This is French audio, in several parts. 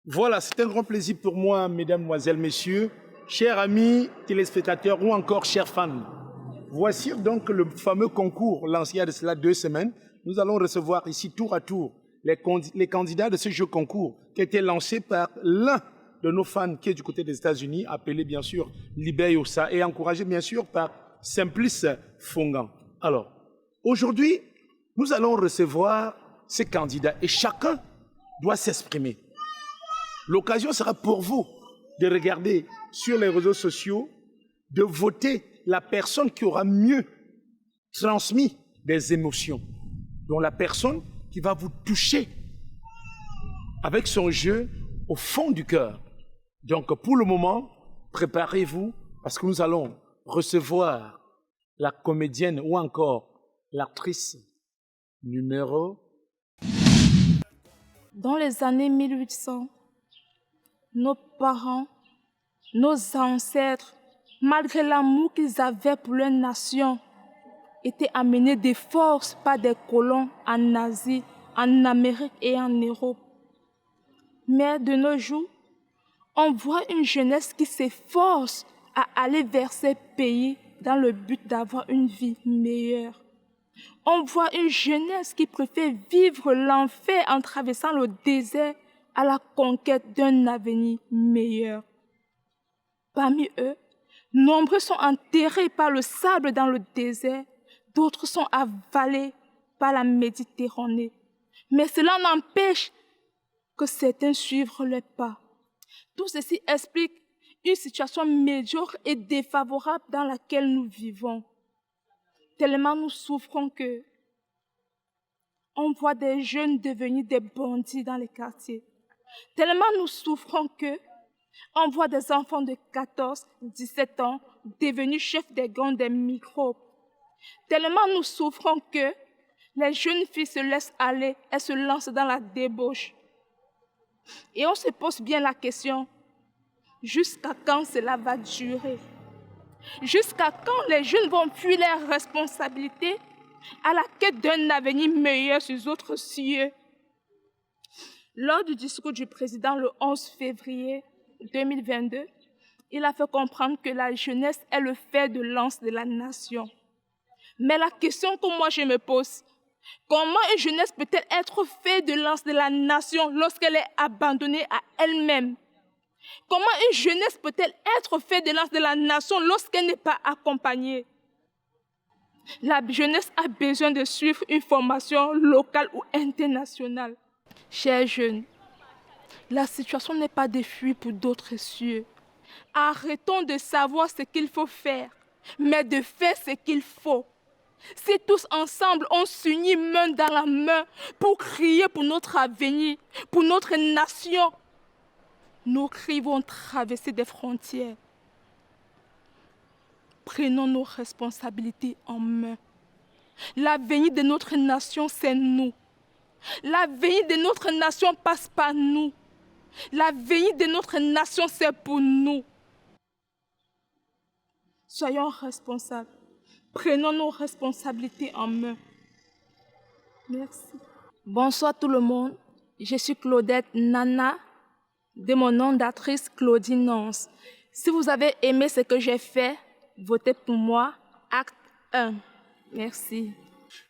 Voilà, c'est un grand plaisir pour moi, mesdames, mesdemoiselles, messieurs, chers amis téléspectateurs ou encore chers fans. Voici donc le fameux concours lancé il y a de cela 2 semaines. Nous allons recevoir ici tour à tour les candidats de ce jeu concours qui a été lancé par l'un de nos fans qui est du côté des États-Unis, appelé bien sûr Libé Yossa et encouragé bien sûr par Simplice Fongan. Alors, aujourd'hui, nous allons recevoir ces candidats et chacun doit s'exprimer. L'occasion sera pour vous de regarder sur les réseaux sociaux, de voter la personne qui aura mieux transmis des émotions, donc la personne qui va vous toucher avec son jeu au fond du cœur. Donc pour le moment, préparez-vous parce que nous allons recevoir la comédienne ou encore l'actrice numéro... Dans les années 1800, nos parents, nos ancêtres, malgré l'amour qu'ils avaient pour leur nation, étaient amenés de force par des colons en Asie, en Amérique et en Europe. Mais de nos jours, on voit une jeunesse qui s'efforce à aller vers ces pays dans le but d'avoir une vie meilleure. On voit une jeunesse qui préfère vivre l'enfer en traversant le désert à la conquête d'un avenir meilleur. Parmi eux, nombreux sont enterrés par le sable dans le désert, d'autres sont avalés par la Méditerranée. Mais cela n'empêche que certains suivent les pas. Tout ceci explique une situation médiocre et défavorable dans laquelle nous vivons. Tellement nous souffrons que on voit des jeunes devenir des bandits dans les quartiers. Tellement nous souffrons que on voit des enfants de 14, 17 ans devenus chefs des gangs des microbes. Tellement nous souffrons que les jeunes filles se laissent aller et se lancent dans la débauche. Et on se pose bien la question, jusqu'à quand cela va durer? Jusqu'à quand les jeunes vont fuir leurs responsabilités à la quête d'un avenir meilleur sur d'autres cieux? Lors du discours du président le 11 février 2022, il a fait comprendre que la jeunesse est le fer de lance de la nation. Mais la question que moi je me pose, comment une jeunesse peut-elle être fer de lance de la nation lorsqu'elle est abandonnée à elle-même? Comment une jeunesse peut-elle être fer de lance de la nation lorsqu'elle n'est pas accompagnée? La jeunesse a besoin de suivre une formation locale ou internationale. Chers jeunes, la situation n'est pas de fuir pour d'autres cieux. Arrêtons de savoir ce qu'il faut faire, mais de faire ce qu'il faut. Si tous ensemble on s'unit main dans la main pour crier pour notre avenir, pour notre nation, nos cris vont traverser des frontières. Prenons nos responsabilités en main. L'avenir de notre nation, c'est nous. L'avenir de notre nation passe par nous. L'avenir de notre nation, c'est pour nous. Soyons responsables. Prenons nos responsabilités en main. Merci. Bonsoir tout le monde. Je suis Claudette Nana, de mon nom d'actrice Claudine Nance. Si vous avez aimé ce que j'ai fait, votez pour moi, acte 1. Merci.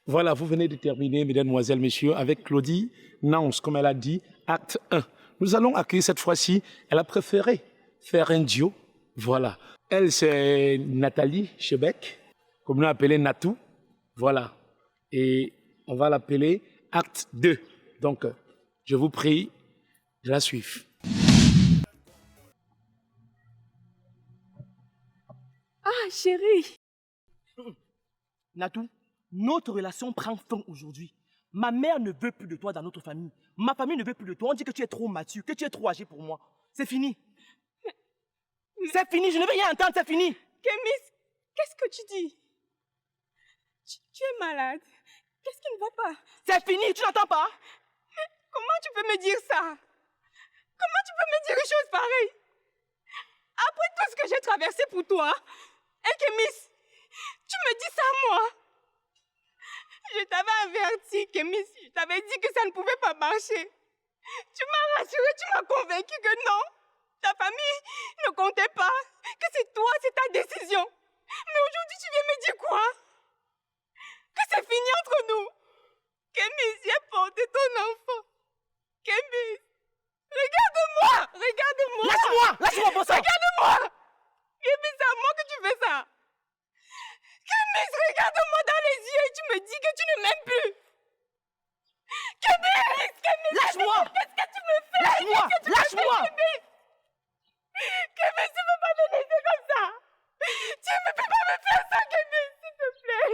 Voilà, vous venez de terminer, mesdames, mesdemoiselles, messieurs, avec Claudie Nance, comme elle a dit, acte 1. Nous allons accueillir cette fois-ci, elle a préféré faire un duo. Voilà. Elle, c'est Nathalie Chebec, comme nous l'appelons Natou. Voilà. Et on va l'appeler acte 2. Donc, je vous prie de la suivre. Ah, chérie. Natou, notre relation prend fin aujourd'hui. Ma mère ne veut plus de toi dans notre famille. Ma famille ne veut plus de toi. On dit que tu es trop mature, que tu es trop âgé pour moi. C'est fini. C'est fini, je ne veux rien entendre, c'est fini. Kémis, qu'est-ce que tu dis? Tu es malade. Qu'est-ce qui ne va pas? C'est fini, tu n'entends pas? Comment tu peux me dire ça? Comment tu peux me dire une chose pareille? Après tout ce que j'ai traversé pour toi, Kémis, tu me dis ça à moi? Je t'avais averti, Kémis, je t'avais dit que ça ne pouvait pas marcher. Tu m'as rassuré, tu m'as convaincu que non, ta famille ne comptait pas, que c'est toi, c'est ta décision. Mais aujourd'hui, tu viens me dire quoi? Que c'est fini entre nous. Kémis, j'ai porté ton enfant. Kémis, regarde-moi, regarde-moi. Laisse-moi pour ça. Regarde-moi. Kémis, c'est à moi que tu fais ça. Kémis, regarde-moi dans les yeux et tu me dis que tu ne m'aimes plus. Kémis, Lâche-moi. qu'est-ce que tu me fais? Lâche-moi. Kémis, tu ne peux pas me laisser comme ça. Tu ne peux pas me faire ça, Kémis, s'il te plaît.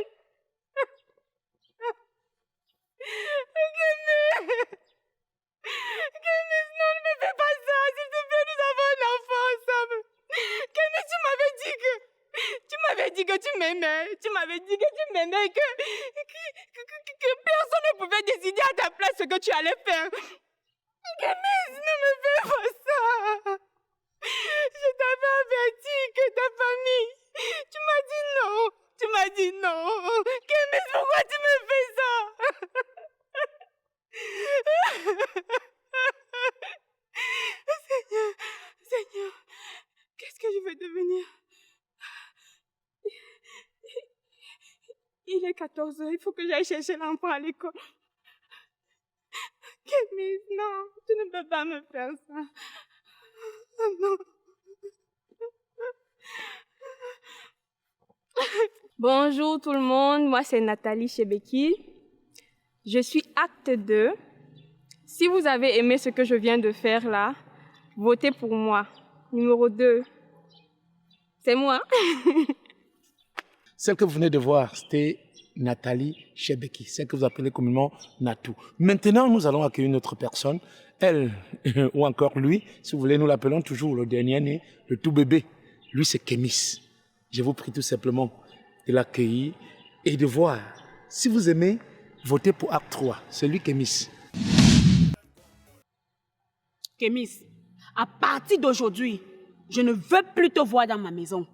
Kémis, non, ne me fais pas ça, s'il te plaît, nous avons un enfant ensemble. Kémis, tu m'avais dit que tu m'aimais. Tu m'avais dit que tu m'aimais, que personne ne pouvait décider à ta place ce que tu allais faire. Kémis, ne me fais pas ça. Je t'avais averti que ta famille. Tu m'as dit non. Tu m'as dit non. Kémis, pourquoi tu me fais ça? Seigneur, qu'est-ce que je vais devenir? Il est 14 heures, il faut que j'aille chercher l'enfant à l'école. Kémis, non, tu ne peux pas me faire ça. Non. Bonjour tout le monde, moi c'est Nathalie Chebeki. Je suis acte 2. Si vous avez aimé ce que je viens de faire là, votez pour moi. Numéro 2, c'est moi. Celle que vous venez de voir, c'était Nathalie Chebeki, celle que vous appelez communément Natou. Maintenant, nous allons accueillir une autre personne, elle ou encore lui, si vous voulez, nous l'appelons toujours le dernier né, le tout bébé. Lui, c'est Kémis. Je vous prie tout simplement de l'accueillir et de voir. Si vous aimez, votez pour Acte 3. C'est lui, Kémis. Kémis, à partir d'aujourd'hui, je ne veux plus te voir dans ma maison.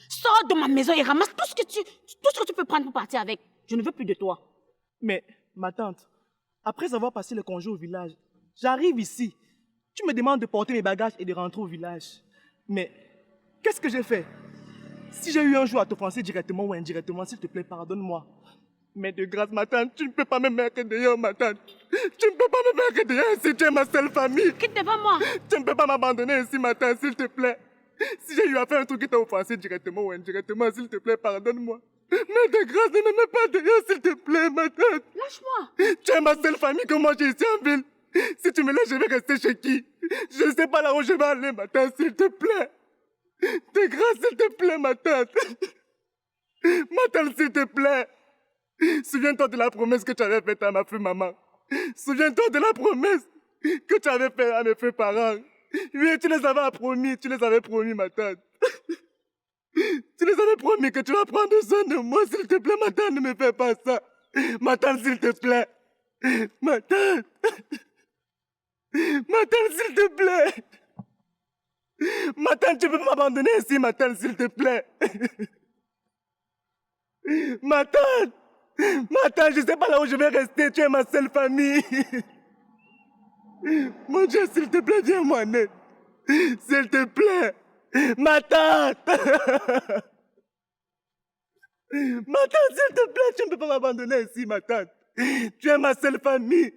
Sors de ma maison et ramasse tout ce que tu peux prendre pour partir avec. Je ne veux plus de toi. Mais, ma tante, après avoir passé le congé au village, j'arrive ici. Tu me demandes de porter mes bagages et de rentrer au village. Mais, qu'est-ce que j'ai fait? Si j'ai eu un jour à t'offenser directement ou indirectement, s'il te plaît, pardonne-moi. Mais de grâce, ma tante, tu ne peux pas me mettre dehors, ma tante. Tu ne peux pas me mettre dehors si tu es ma seule famille. Quitte devant moi. Tu ne peux pas m'abandonner ici, ma tante, s'il te plaît. Si j'ai eu à faire un truc qui t'a offensé directement ou indirectement, s'il te plaît, pardonne-moi. Mais de grâce, ne me mets pas dehors, s'il te plaît, ma tante. Lâche-moi. Tu es ma seule famille que moi j'ai ici en ville. Si tu me laisses, je vais rester chez qui? Je ne sais pas là où je vais aller, ma tante, s'il te plaît. De grâce, s'il te plaît, ma tante. Ma tante, s'il te plaît. Souviens-toi de la promesse que tu avais faite à ma fille maman. Souviens-toi de la promesse que tu avais faite à mes feux parents. Oui, tu les avais promis, ma tante. Tu les avais promis que tu vas prendre soin de moi, s'il te plaît, ma tante, ne me fais pas ça. Ma tante, s'il te plaît. Ma tante. Ma tante, s'il te plaît. Ma tante, tu peux m'abandonner ici, ma tante, s'il te plaît. Ma tante. Ma tante, je ne sais pas là où je vais rester, tu es ma seule famille. Mon Dieu, s'il te plaît, viens moi en aide. S'il te plaît. Ma tante. Ma tante, s'il te plaît, tu ne peux pas m'abandonner ici, ma tante. Tu es ma seule famille.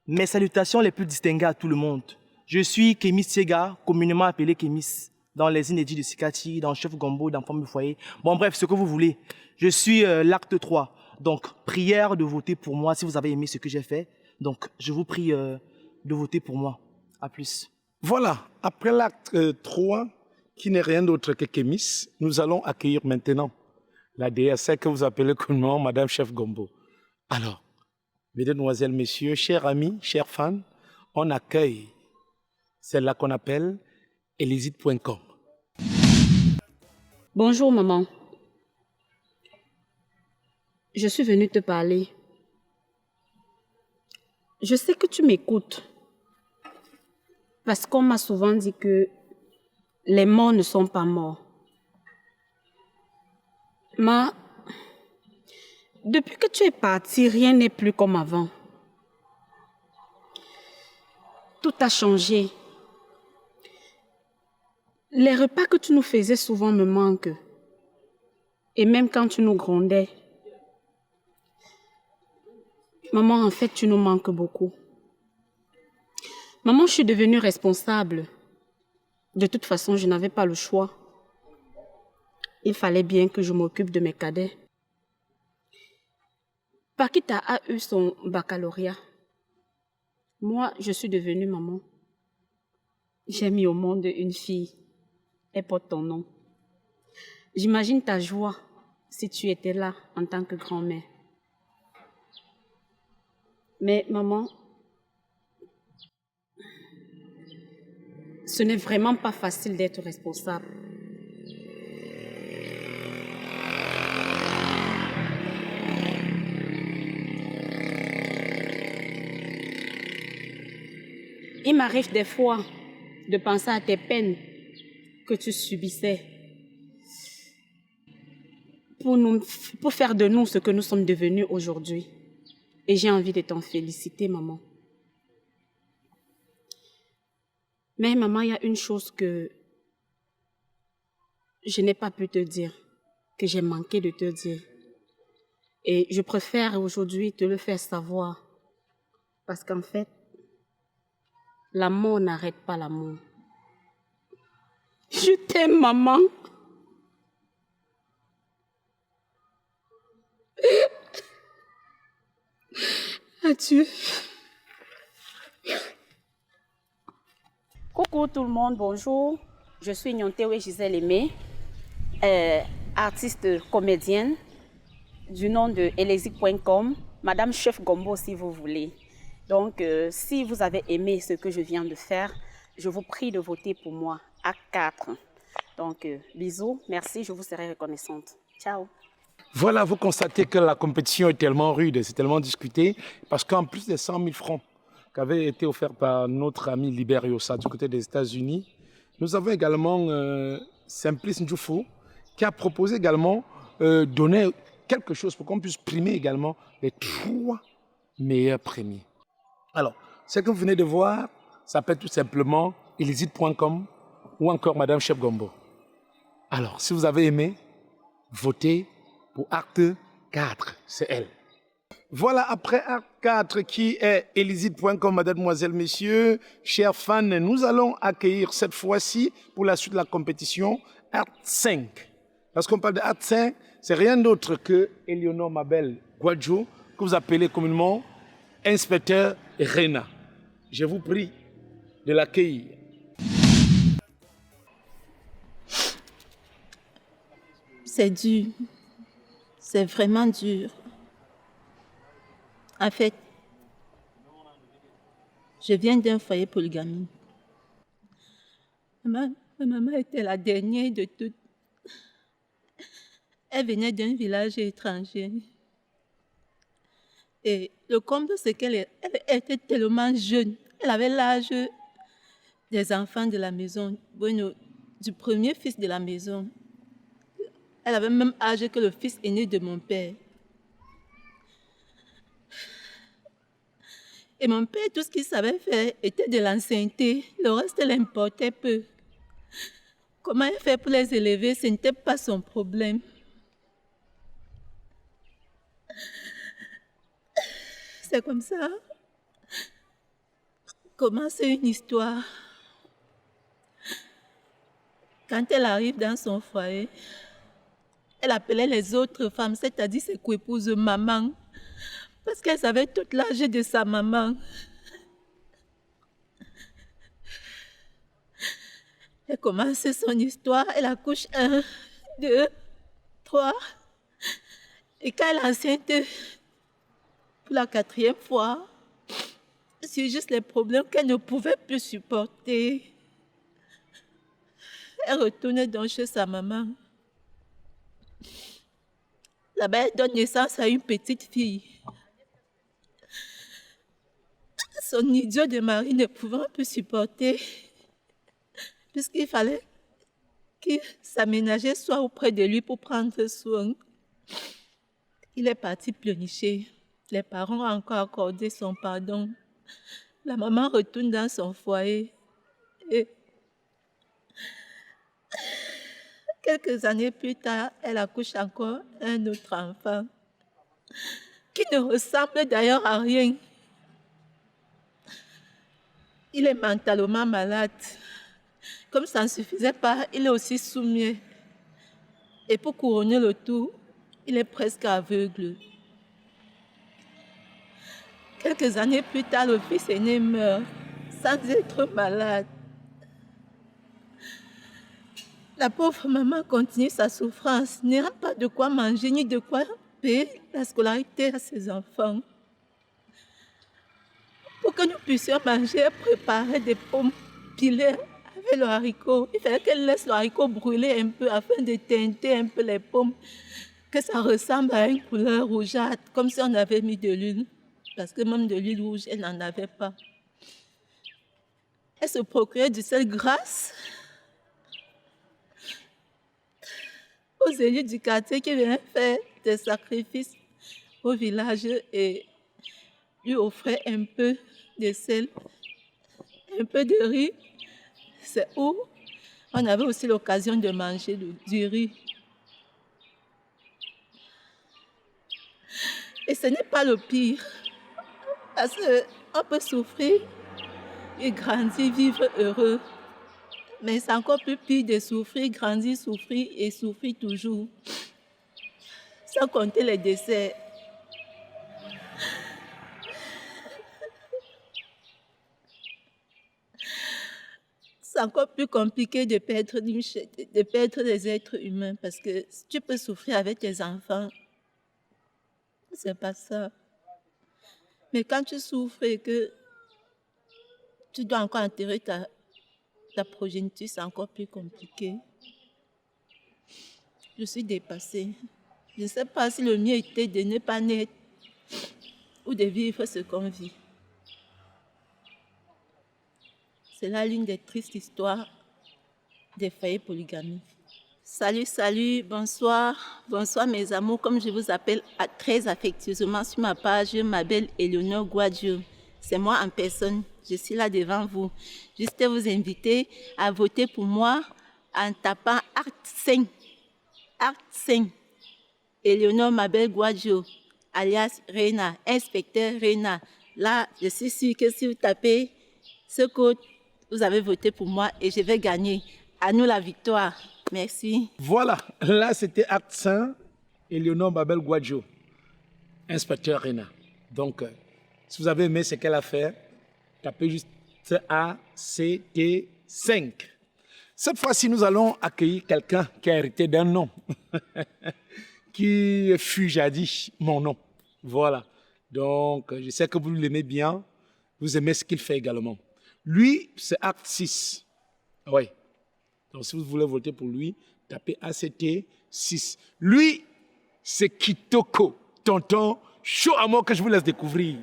Mes salutations les plus distinguées à tout le monde. Je suis Kémis Sega, communément appelé Kémis, dans les inédits de Sikati, dans Chef Gombo, dans Femme du Foyer. Bon, bref, ce que vous voulez. Je suis l'acte 3. Donc, prière de voter pour moi si vous avez aimé ce que j'ai fait. Donc, je vous prie de voter pour moi. À plus. Voilà, après l'acte 3, qui n'est rien d'autre que Kémis, nous allons accueillir maintenant la déesse, celle que vous appelez communément Madame Chef Gombo. Alors, mesdemoiselles, messieurs, chers amis, chers fans, on accueille celle-là qu'on appelle Elisite.com. Bonjour, maman. Je suis venue te parler. Je sais que tu m'écoutes. Parce qu'on m'a souvent dit que les morts ne sont pas morts. Mais depuis que tu es partie, rien n'est plus comme avant. tout a changé. Les repas que tu nous faisais souvent me manquent. Et même quand tu nous grondais. Maman, en fait, tu nous manques beaucoup. Maman, je suis devenue responsable. De toute façon, je n'avais pas le choix. Il fallait bien que je m'occupe de mes cadets. Pakita a eu son baccalauréat. Moi, je suis devenue maman. J'ai mis au monde une fille. Elle porte ton nom. J'imagine ta joie si tu étais là en tant que grand-mère. Mais maman, ce n'est vraiment pas facile d'être responsable. Il m'arrive des fois de penser à tes peines que tu subissais pour faire de nous ce que nous sommes devenus aujourd'hui. Et j'ai envie de t'en féliciter, maman. Mais maman, il y a une chose que je n'ai pas pu te dire, que j'ai manqué de te dire. Et je préfère aujourd'hui te le faire savoir. Parce qu'en fait, l'amour n'arrête pas l'amour. Je t'aime, maman. Adieu. Coucou tout le monde, bonjour. Je suis Nyontewe Gisèle Aimé, artiste comédienne du nom de elezi.com, Madame Chef Gombo si vous voulez. Donc, si vous avez aimé ce que je viens de faire, je vous prie de voter pour moi, acte 4. Donc, bisous, merci, je vous serai reconnaissante. Ciao. Voilà, vous constatez que la compétition est tellement rude, c'est tellement discuté, parce qu'en plus des 100 000 francs qui avaient été offerts par notre ami Liberiosa du côté des États-Unis, nous avons également Simplice Ndjoufou qui a proposé également donner quelque chose pour qu'on puisse primer également les 3 meilleurs premiers. Alors, ce que vous venez de voir s'appelle tout simplement illicite.com ou encore Madame Chef Gombo. Alors, si vous avez aimé, votez pour acte 4, c'est elle. Voilà, après acte 4 qui est elizid.com, mademoiselle, messieurs, chers fans, nous allons accueillir cette fois-ci pour la suite de la compétition acte 5. Lorsqu'on parle de acte 5, c'est rien d'autre que Eleonore Mabel Guadjo, que vous appelez communément inspecteur Rena. Je vous prie de l'accueillir. C'est dur. C'est vraiment dur. En fait, je viens d'un foyer polygamie. Ma maman était la dernière de toutes. Elle venait d'un village étranger. Et le comble, c'est qu'elle était tellement jeune. Elle avait l'âge des enfants de la maison, bueno, du premier fils de la maison. Elle avait le même âge que le fils aîné de mon père. Et mon père, tout ce qu'il savait faire était de l'ancienneté. Le reste l'importait peu. Comment il fait pour les élever, ce n'était pas son problème. C'est comme ça. Commence une histoire. Quand elle arrive dans son foyer, elle appelait les autres femmes, c'est-à-dire ses coépouses, maman, parce qu'elles avaient tout l'âge de sa maman. Elle commence son histoire, elle accouche 1, 2, 3. Et quand elle est enceinte pour la 4e fois, c'est juste les problèmes qu'elle ne pouvait plus supporter. Elle retourne donc chez sa maman. Là-bas, elle donne naissance à une petite fille. Son idiot de mari ne pouvant plus supporter, puisqu'il fallait qu'il s'aménageait soit auprès de lui pour prendre soin. Il est parti pleurnicher. Les parents ont encore accordé son pardon. la maman retourne dans son foyer et quelques années plus tard, elle accouche encore un autre enfant qui ne ressemble d'ailleurs à rien. Il est mentalement malade. Comme ça ne suffisait pas, il est aussi sourd-muet. Et pour couronner le tout, il est presque aveugle. Quelques années plus tard, le fils aîné meurt sans être malade. La pauvre maman continue sa souffrance, n'ayant pas de quoi manger ni de quoi payer la scolarité à ses enfants. Pour que nous puissions manger, elle préparait des pommes pilées avec le haricot. Il fallait qu'elle laisse le haricot brûler un peu afin de teinter un peu les pommes, que ça ressemble à une couleur rougeâtre, comme si on avait mis de l'huile. Parce que même de l'huile rouge, elle n'en avait pas. Elle se procurait du sel grâce aux élus du quartier qui venaient faire des sacrifices au village et lui offraient un peu de sel, un peu de riz. C'est où on avait aussi l'occasion de manger du riz. Et ce n'est pas le pire, parce qu'on peut souffrir et grandir, vivre heureux. Mais c'est encore plus pire de souffrir, grandir, souffrir et souffrir toujours. Sans compter les décès. C'est encore plus compliqué de perdre des êtres humains parce que tu peux souffrir avec tes enfants. C'est pas ça. Mais quand tu souffres et que tu dois encore enterrer ta progéniture, c'est encore plus compliqué. Je suis dépassée. Je ne sais pas si le mieux était de ne pas naître ou de vivre ce qu'on vit. C'est là l'une des tristes histoires des foyers polygamiques. Salut, bonsoir. Bonsoir mes amours, comme je vous appelle très affectueusement sur ma page, je m'appelle Éléonore Guadio. C'est moi en personne, je suis là devant vous. Juste vous inviter à voter pour moi en tapant Acte 5. Acte 5. Éléonore Mabel Guadio, alias Reina, inspecteur Reina. Là, je suis sûre que si vous tapez ce code, vous avez voté pour moi et je vais gagner. À nous la victoire. Merci. Voilà, là c'était Acte 5, Éléonore Mabel Guadio, inspecteur Reina. Donc, si vous avez aimé ce qu'elle a fait, tapez juste ACT5. Cette fois-ci, nous allons accueillir quelqu'un qui a hérité d'un nom, qui fut jadis mon nom. Voilà. Donc, je sais que vous l'aimez bien, vous aimez ce qu'il fait également. Lui, c'est Acte 6. Oui. Donc, si vous voulez voter pour lui, tapez ACT6. Lui, c'est Kitoko, tonton chaud à mort que je vous laisse découvrir.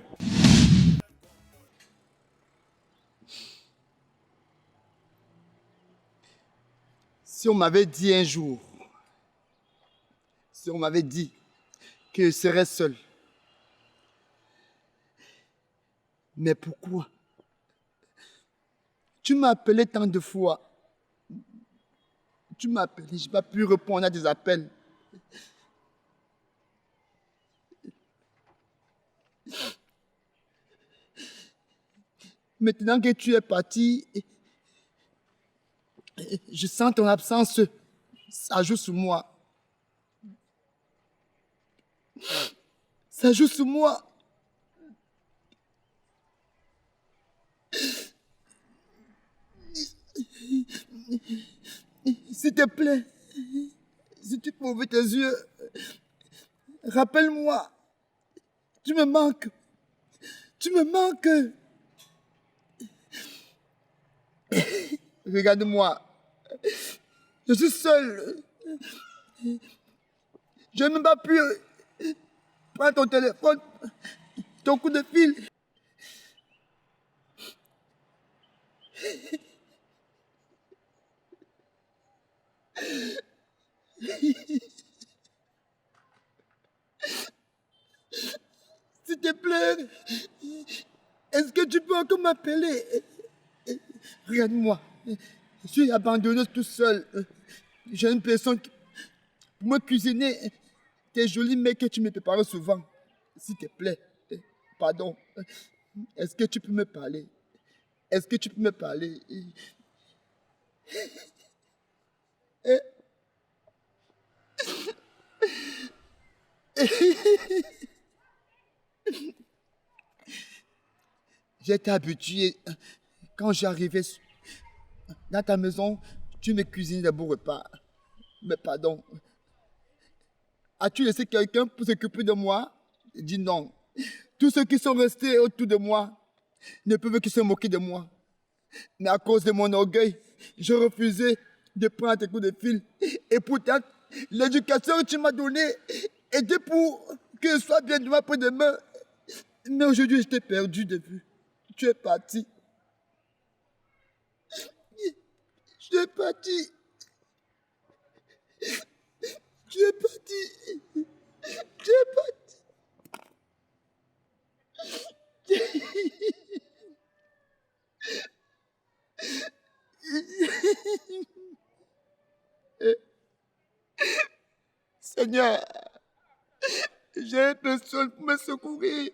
Si on m'avait dit un jour, si on m'avait dit que je serais seul, mais pourquoi? Tu m'as appelé tant de fois. Tu m'as appelé, je n'ai pas pu répondre à des appels. Maintenant que tu es parti, je sens ton absence, ça joue sur moi. Ça joue sur moi. S'il te plaît, si tu peux ouvrir tes yeux, rappelle-moi. Tu me manques. Tu me manques. Regarde-moi. Je suis seul. Je n'ai même pas pu prendre ton téléphone, ton coup de fil. S'il te plaît, est-ce que tu peux dois encore m'appeler. Regarde-moi. Je suis abandonné tout seul. J'ai une personne qui... Pour me cuisiner tes jolis mets que tu me prépares souvent. S'il te plaît. Pardon. Est-ce que tu peux me parler? Est-ce que tu peux me parler? J'étais habitué. Quand j'arrivais dans ta maison, tu me cuisinais de beaux repas. Mais pardon. As-tu laissé quelqu'un pour s'occuper de moi? Dis non. Tous ceux qui sont restés autour de moi ne peuvent que se moquer de moi. Mais à cause de mon orgueil, je refusais de prendre tes coups de fil. Et pourtant, l'éducation que tu m'as donnée était pour que je sois bien demain après-demain. Mais aujourd'hui, je t'ai perdu de vue. Tu es parti. Tu es parti. Tu es parti. Tu es parti. Seigneur, j'ai personne pour me secourir.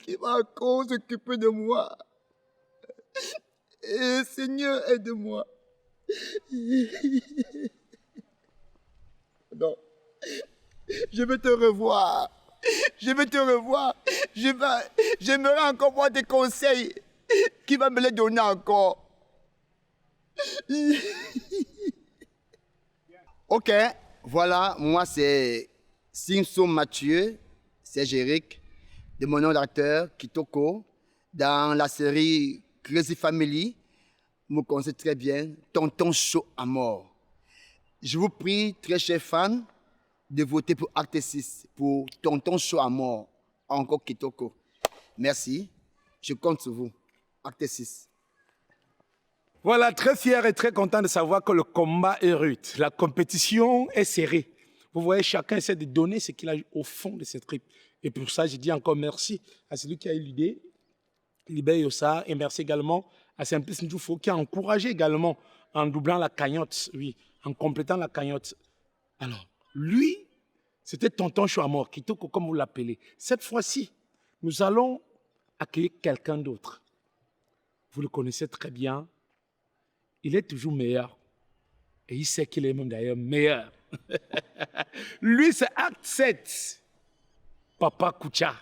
Qui va encore s'occuper de moi. Et Seigneur, aide-moi. Non. Je vais te revoir. Je vais te revoir. J'aimerais encore voir des conseils. Qui va me les donner encore? Ok, voilà, moi c'est Simpson Mathieu, c'est Jéric, de mon nom d'acteur Kitoko, dans la série Crazy Family. Vous me connaissez très bien, Tonton Chaud à mort. Je vous prie, très chers fans, de voter pour Acte 6, pour Tonton Chaud à mort, encore Kitoko. Merci, je compte sur vous. Acte 6. Voilà, très fier et très content de savoir que le combat est rude. La compétition est serrée. Vous voyez, chacun essaie de donner ce qu'il a au fond de ses tripes. Et pour ça, je dis encore merci à celui qui a eu l'idée, Libé Yossa, et merci également à Simplice Ndjoufo qui a encouragé également en doublant la cagnotte, oui, en complétant la cagnotte. Alors, lui, c'était Tonton Chouamor, Kitoko comme vous l'appelez. Cette fois-ci, nous allons accueillir quelqu'un d'autre. Vous le connaissez très bien. Il est toujours meilleur. Et il sait qu'il est même d'ailleurs meilleur. Lui, c'est Acte 7. Papa Koucha.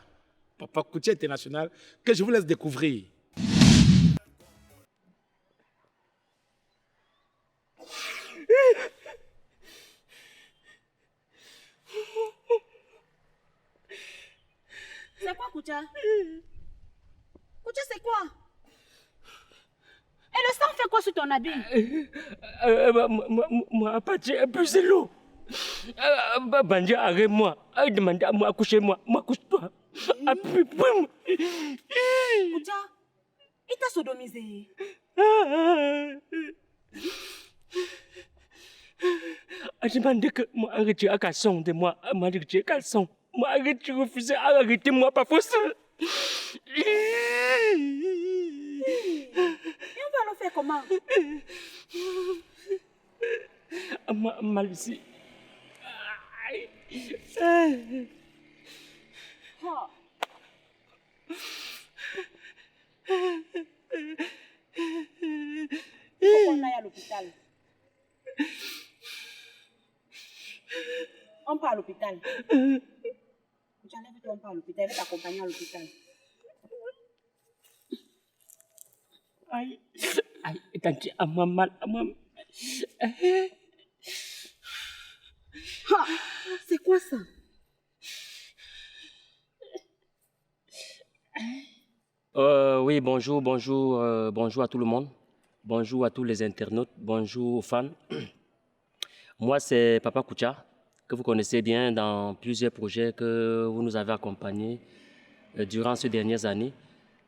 Papa Koucha International, que je vous laisse découvrir. C'est quoi, Koucha? Koucha, c'est quoi? Et le sang fait quoi sur ton habit? Moi, Apache, c'est l'eau. Banja, arrête-moi. Demande à moi, accouchez-moi. Moi, couche-toi. Appuie, boum. Koucha, il t'a sodomisé. A demandé que moi arrêtez à caleçon de moi. M'a dit que j'ai caleçon. Moi arrêtez, refusez, arrêtez-moi, pas possible. Et on va le faire comment? Malicie. Oh. Faut qu'on aille à l'hôpital. On part à l'hôpital. J'enlève-toi, on part à l'hôpital. Je vais t'accompagner à l'hôpital. Aïe, tanti, à moi mal, à moi. C'est quoi ça? Oui, bonjour à tout le monde. Bonjour à tous les internautes, bonjour aux fans. Moi, c'est Papa Koucha, que vous connaissez bien dans plusieurs projets que vous nous avez accompagnés durant ces dernières années.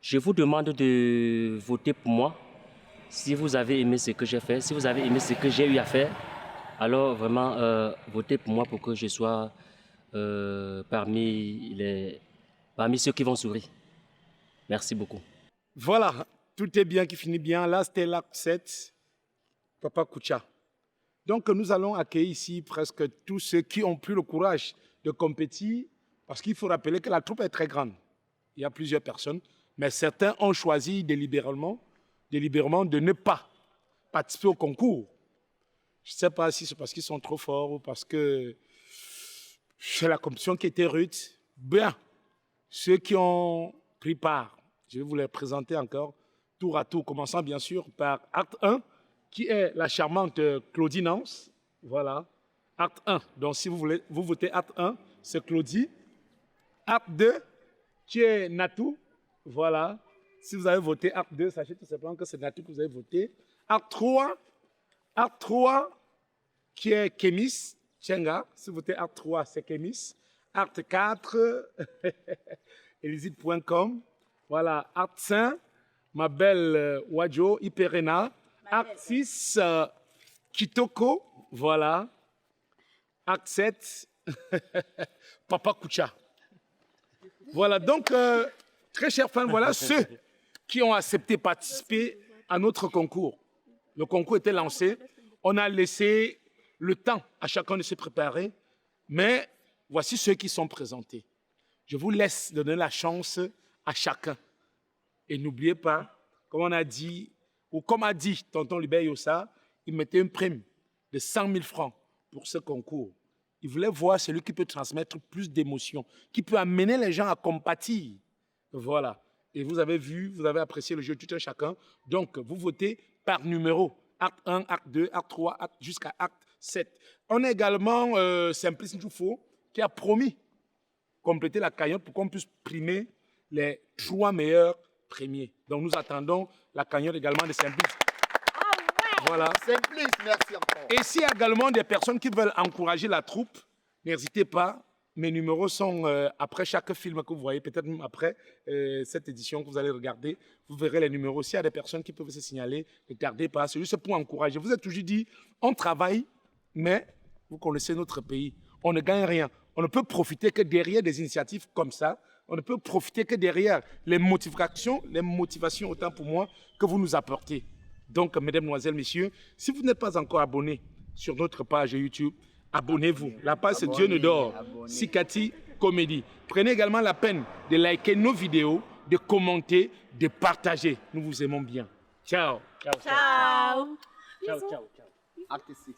Je vous demande de voter pour moi. Si vous avez aimé ce que j'ai fait, si vous avez aimé ce que j'ai eu à faire, alors vraiment votez pour moi pour que je sois parmi ceux qui vont sourire. Merci beaucoup. Voilà, tout est bien qui finit bien. Là, c'était l'acte 7, Papa Koucha. Donc, nous allons accueillir ici presque tous ceux qui ont pris le courage de compétir, parce qu'il faut rappeler que la troupe est très grande. Il y a plusieurs personnes, mais certains ont choisi délibérément de ne pas participer au concours. Je ne sais pas si c'est parce qu'ils sont trop forts ou parce que c'est la compétition qui était rude. Bien, ceux qui ont pris part, je vais vous les présenter encore tour à tour, commençant bien sûr par acte 1, qui est la charmante Claudie Nance. Voilà, acte 1. Donc si vous voulez, vous votez acte 1, c'est Claudie. Acte 2, qui est Natou. Voilà. Si vous avez voté acte 2, sachez tout simplement que c'est Natou que vous avez voté. Acte 3, qui est Kémis Tchenga. Si vous votez acte 3, c'est Kémis. Acte 4, Elisite.com. Voilà. Acte 5, ma belle Wadjo Iperena. Acte 6, Kitoko. Voilà. Acte 7, Papa Koucha. Voilà, donc, très chers fans, voilà ceux qui ont accepté de participer à notre concours. Le concours était lancé. On a laissé le temps à chacun de se préparer, mais voici ceux qui sont présentés. Je vous laisse donner la chance à chacun. Et n'oubliez pas, comme on a dit, ou comme a dit tonton Libert Yossa, il mettait une prime de 100 000 francs pour ce concours. Il voulait voir celui qui peut transmettre plus d'émotions, qui peut amener les gens à compatir. Voilà. Et vous avez vu, vous avez apprécié le jeu tout un chacun. Donc, vous votez par numéro. Acte 1, acte 2, acte 3, jusqu'à acte 7. On a également Simplice Ndjoufo qui a promis compléter la cagnotte pour qu'on puisse primer les 3 meilleurs premiers. Donc, nous attendons la cagnotte également de Simplice. Voilà. Simplice, merci encore. Et s'il y a également des personnes qui veulent encourager la troupe, n'hésitez pas. Mes numéros sont après chaque film que vous voyez, peut-être même après cette édition que vous allez regarder, vous verrez les numéros. S'il y a des personnes qui peuvent se signaler, ne tardez pas. C'est juste pour encourager. Vous êtes toujours dit, on travaille, mais vous connaissez notre pays. On ne gagne rien. On ne peut profiter que derrière des initiatives comme ça. On ne peut profiter que derrière les motivations autant pour moi que vous nous apportez. Donc, mesdames, mesdemoiselles, messieurs, si vous n'êtes pas encore abonné sur notre page YouTube, abonnez-vous. La page, c'est Dieu ne dort. Sikati Comédie. Prenez également la peine de liker nos vidéos, de commenter, de partager. Nous vous aimons bien. Ciao. Ciao. Ciao, ciao, ciao. Acte 6.